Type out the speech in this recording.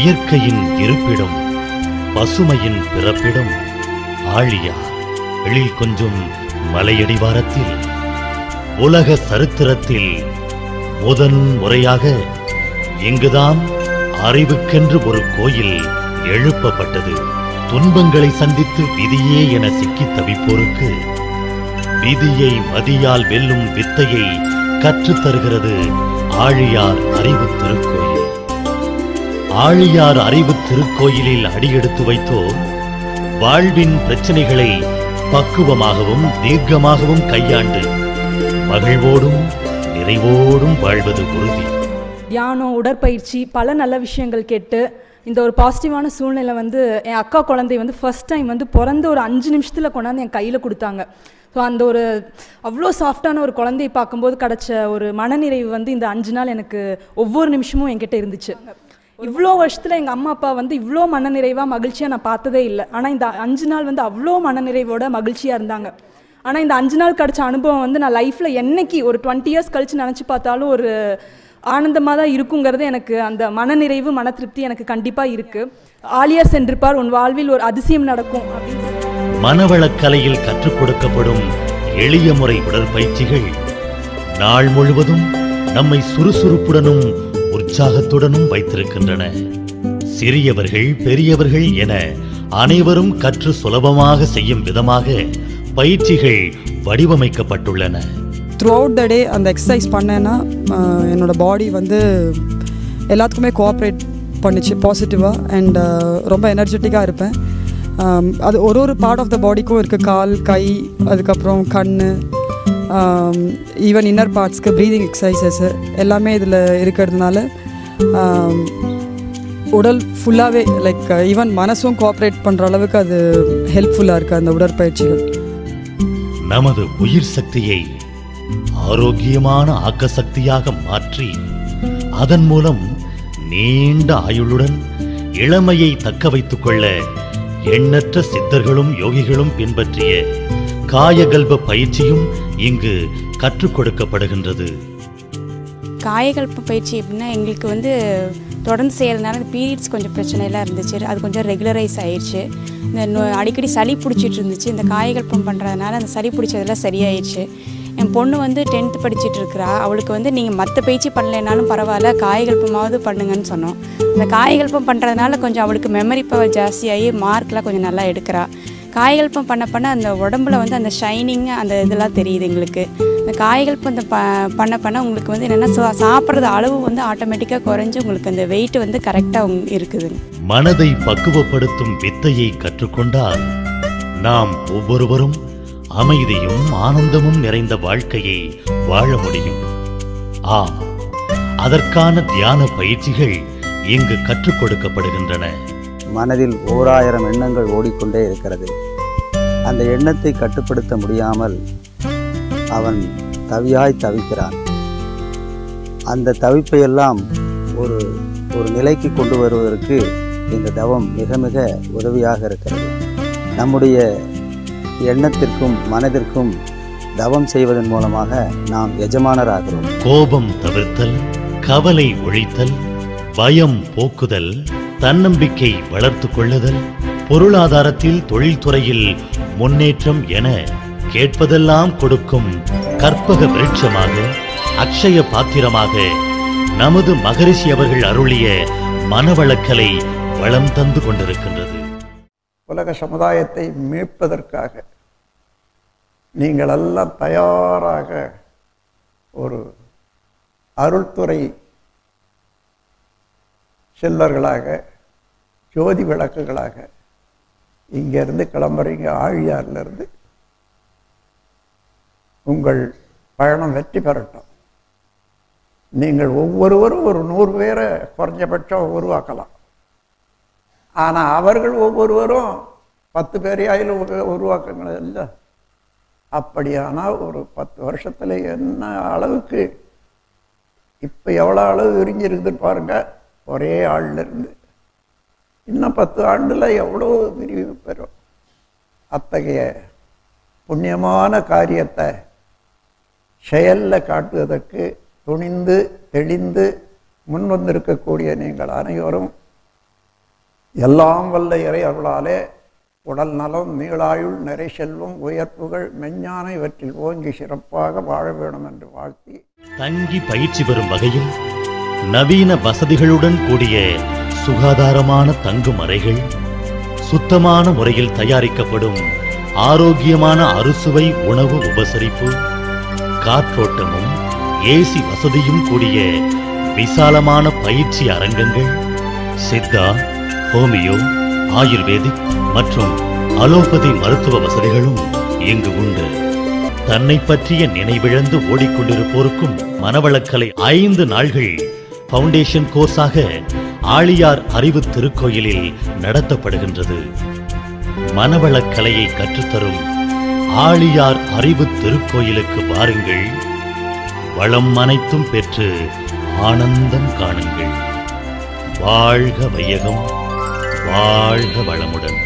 இயற்கையின் இருப்பிடம், பசுமையின் பிறப்பிடம் ஆழியார் எழில் கொஞ்சும் மலையடிவாரத்தில் உலக சரித்திரத்தில் முதன் முறையாக இங்குதான் அறிவுக்கென்று ஒரு கோயில் எழுப்பப்பட்டது. துன்பங்களை சந்தித்து விதியே என சிக்கித் தவிப்போருக்கு விதியை மதியால் வெல்லும் வித்தையை கற்றுத் தருகிறது ஆழியார் அறிவு திருக்கோயில். ஆழியார் அறிவு திருக்கோயிலில் அடியெடுத்து வைத்தோர் வாழ்வின் பிரச்சனைகளை பக்குவமாகவும் தீர்க்கமாகவும் கையாண்டு மகிழ்வோடும் நிறைவோடும் வாழ்வது உறுதி. தியானம், உடற்பயிற்சி, பல நல்ல விஷயங்கள் கேட்டு இந்த ஒரு பாசிட்டிவான சூழ்நிலை என் அக்கா குழந்தை ஃபர்ஸ்ட் டைம் பிறந்த ஒரு 5 நிமிஷத்தில் கொண்டாந்து என் கையில் கொடுத்தாங்க. ஸோ அந்த ஒரு அவ்வளோ சாஃப்டான ஒரு குழந்தையை பார்க்கும்போது கிடச்ச ஒரு மனநிறைவு இந்த 5 நாள் எனக்கு ஒவ்வொரு நிமிஷமும் என்கிட்ட இருந்துச்சு. இவ்வளோ வருஷத்தில் எங்கள் அம்மா அப்பா இவ்வளோ மனநிறைவாக மகிழ்ச்சியாக நான் பார்த்ததே இல்லை. ஆனால் இந்த 5 நாள் அவ்வளோ மனநிறைவோட மகிழ்ச்சியாக இருந்தாங்க. ஆனால் இந்த 5 நாள் கிடச்ச அனுபவம் நான் லைஃப்பில் என்னைக்கு ஒரு 20 இயர்ஸ் கழித்து நினச்சி பார்த்தாலும் ஒரு ஆனந்தமாக தான் இருக்குங்கிறது எனக்கு அந்த மனநிறைவு, மன திருப்தி எனக்கு கண்டிப்பாக இருக்குது. ஆழியார் சென்றிருப்பார், உன் வாழ்வில் ஒரு அதிசயம் நடக்கும் அப்படின்னு. மனவளக்கலையில் கற்றுக் கொடுக்கப்படும் எளிய முறை உடற்பயிற்சிகள் நாள் முழுவதும் நம்மை சுறுசுறுப்புடனும் உற்சாகத்துடனும் வைத்திருக்கின்றன. சிறியவர்கள் பெரியவர்கள் என அனைவரும் கற்று சுலபமாக செய்யும் விதமாக பயிற்சிகள் வடிவமைக்கப்பட்டுள்ளன. த்ரூ அவுட் த டே அந்த எக்ஸசைஸ் பண்ணேன்னா என்னோடய பாடி எல்லாத்துக்குமே கோஆப்ரேட் பண்ணிச்சு பாசிட்டிவாக. அண்ட் ரொம்ப எனர்ஜெட்டிக்காக இருப்பேன். அது ஒரு பார்ட் ஆஃப் த பாடிக்கும் இருக்குது. கால், கை, அதுக்கப்புறம் கண், ஈவன் இன்னர் பார்ட்ஸ்க்கு ப்ரீதிங் எக்ஸசைசஸ் எல்லாமே இதில் இருக்கிறதுனால உடல் ஃபுல்லாகவே ஈவன் மனசும் கோஆப்ரேட் பண்ணுற அளவுக்கு அது ஹெல்ப்ஃபுல்லாக இருக்குது அந்த உடற்பயிற்சிகள். நமது உயிர் சக்தியை ஆரோக்கியமான ஆக்க சக்தியாக மாற்றி அதன் மூலம் நீண்ட ஆயுளுடன் இளமையை தக்க வைத்துக் கொள்ள எண்ணற்ற சித்தர்களும் யோகிகளும் பின்பற்றிய காயகல்ப பயிற்சியும் இங்கு கற்றுக் கொடுக்கப்படுகின்றது. காயகல்ப பயிற்சி எப்படின்னா எங்களுக்கு தொடர்ந்து செய்கிறதுனால இந்த பீரியட்ஸ் கொஞ்சம் பிரச்சனைலாம் இருந்துச்சு. அது கொஞ்சம் ரெகுலரைஸ் ஆயிடுச்சு. இந்த அடிக்கடி சளி பிடிச்சிட்டு இருந்துச்சு. இந்த காயகல்பம் பண்ணுறதுனால அந்த சளி பிடிச்சதெல்லாம் சரியாயிடுச்சு. என் பொண்ணு 10th படிச்சுட்டு இருக்கிறா. அவளுக்கு நீங்கள் மற்ற பயிற்சி பண்ணலைனாலும் பரவாயில்ல, காயகல்பமாவது பண்ணுங்கன்னு சொன்னோம். இந்த காயகல்பம் பண்ணுறதுனால கொஞ்சம் அவளுக்கு மெமரி பவர் ஜாஸ்தியாகி மார்க்லாம் கொஞ்சம் நல்லா எடுக்கிறா. காயகல்பம் பண்ண அந்த உடம்புல அந்த ஷைனிங் அந்த இதெல்லாம் தெரியுது எங்களுக்கு. இந்த காயகல்பம் பண்ண உங்களுக்கு என்னென்னா சாப்பிட்றது அளவு ஆட்டோமேட்டிக்காக குறைஞ்சி உங்களுக்கு அந்த வெயிட் கரெக்டாக இருக்குதுங்க. மனதை பக்குவப்படுத்தும் வித்தையை கற்றுக்கொண்டால் நாம் ஒவ்வொருவரும் அமைதியும் ஆனந்தமும் நிறைந்த வாழ்க்கையை வாழ முடியும். ஆம், அதற்கான தியான பயிற்சிகள் இங்கு கற்றுக் கொடுக்கப்படுகின்றன. மனதில் 1000 எண்ணங்கள் ஓடிக்கொண்டே இருக்கிறது. அந்த எண்ணத்தை கட்டுப்படுத்த முடியாமல் அவன் தவியாய் தவிக்கிறான். அந்த தவிப்பையெல்லாம் ஒரு நிலைக்கு கொண்டு வருவதற்கு இந்த தவம் மிக மிக உதவியாக இருக்கிறது. நம்முடைய எண்ணத்திற்கும் மனதிற்கும் தவம் செய்வதன் மூலமாக நாம் எஜமானராகிறோம். கோபம் தவிர்த்தல், கவலை ஒழித்தல், பயம் போக்குதல், தன்னம்பிக்கை வளர்த்துக் கொள்ளுதல், பொருளாதாரத்தில் தொழில்துறையில் முன்னேற்றம் என கேட்பதெல்லாம் கொடுக்கும் கற்பக விருட்சமாக, அக்ஷய பாத்திரமாக நமது மகரிஷி அவர்கள் அருளிய மனவளக்கலை வளம் தந்து கொண்டிருக்கின்றது. உலக சமுதாயத்தை மீட்பதற்காக நீங்கள் எல்லாம் தயாராக ஒரு அருள்துறை செல்வர்களாக, ஜோதி விளக்குகளாக இங்கிருந்து கிளம்புறீங்க. ஆழியாரிலிருந்து உங்கள் பயணம் வெற்றி பெறட்டும். நீங்கள் ஒவ்வொருவரும் ஒரு 100 பேரை குறைஞ்சபட்சம் உருவாக்கலாம். ஆனால் அவர்கள் ஒவ்வொருவரும் 10 பேரையாயில் உருவாக்குங்கள் இல்லை. அப்படியானால் ஒரு 10 வருஷத்தில் என்ன அளவுக்கு இப்போ எவ்வளோ அளவு விரிஞ்சிருக்குதுன்னு பாருங்கள். ஒரே ஆள்லேருந்து இன்னும் 10 ஆண்டில் எவ்வளோ விரிவு பெறும். அத்தகைய புண்ணியமான காரியத்தை செயலில் காட்டுவதற்கு துணிந்து தெளிந்து முன் வந்திருக்கக்கூடிய நீங்கள் அனைவரும் எல்லாம் வல்ல இறை அருளாலே உடல் நலம், நீளாயுள், நிறை செல்வம், உயர்ப்புகள், மெஞ்ஞான இவற்றில் ஓங்கி சிறப்பாக வாழ வேண்டும் என்று வாழ்த்தி, தங்கி பயிற்சி பெறும் வகையில் நவீன வசதிகளுடன் கூடிய சுகாதாரமான தங்கும் அறைகள், சுத்தமான முறையில் தயாரிக்கப்படும் ஆரோக்கியமான அறுசுவை உணவு உபசரிப்பு, காற்றோட்டமும் ஏசி வசதியும் கூடிய விசாலமான பயிற்சி அரங்கங்கள், சித்தா, ஹோமியோ, ஆயுர்வேதிக் மற்றும் அலோபதி மருத்துவ வசதிகளும் இங்கு உண்டு. தன்னை பற்றிய நினைவிழந்து ஓடிக்கொண்டிருப்போருக்கும் மனவளக்கலை 5 நாள்கள் ஃபவுண்டேஷன் கோர்ஸாக ஆழியார் அறிவு திருக்கோயிலில் நடத்தப்படுகின்றது. மனவளக்கலையை கற்றுத்தரும் ஆழியார் அறிவு திருக்கோயிலுக்கு வாருங்கள். வளம் அனைத்தும் பெற்று ஆனந்தம் காணுங்கள். வாழ்க வையகம், வாழ்க வளமுடன்.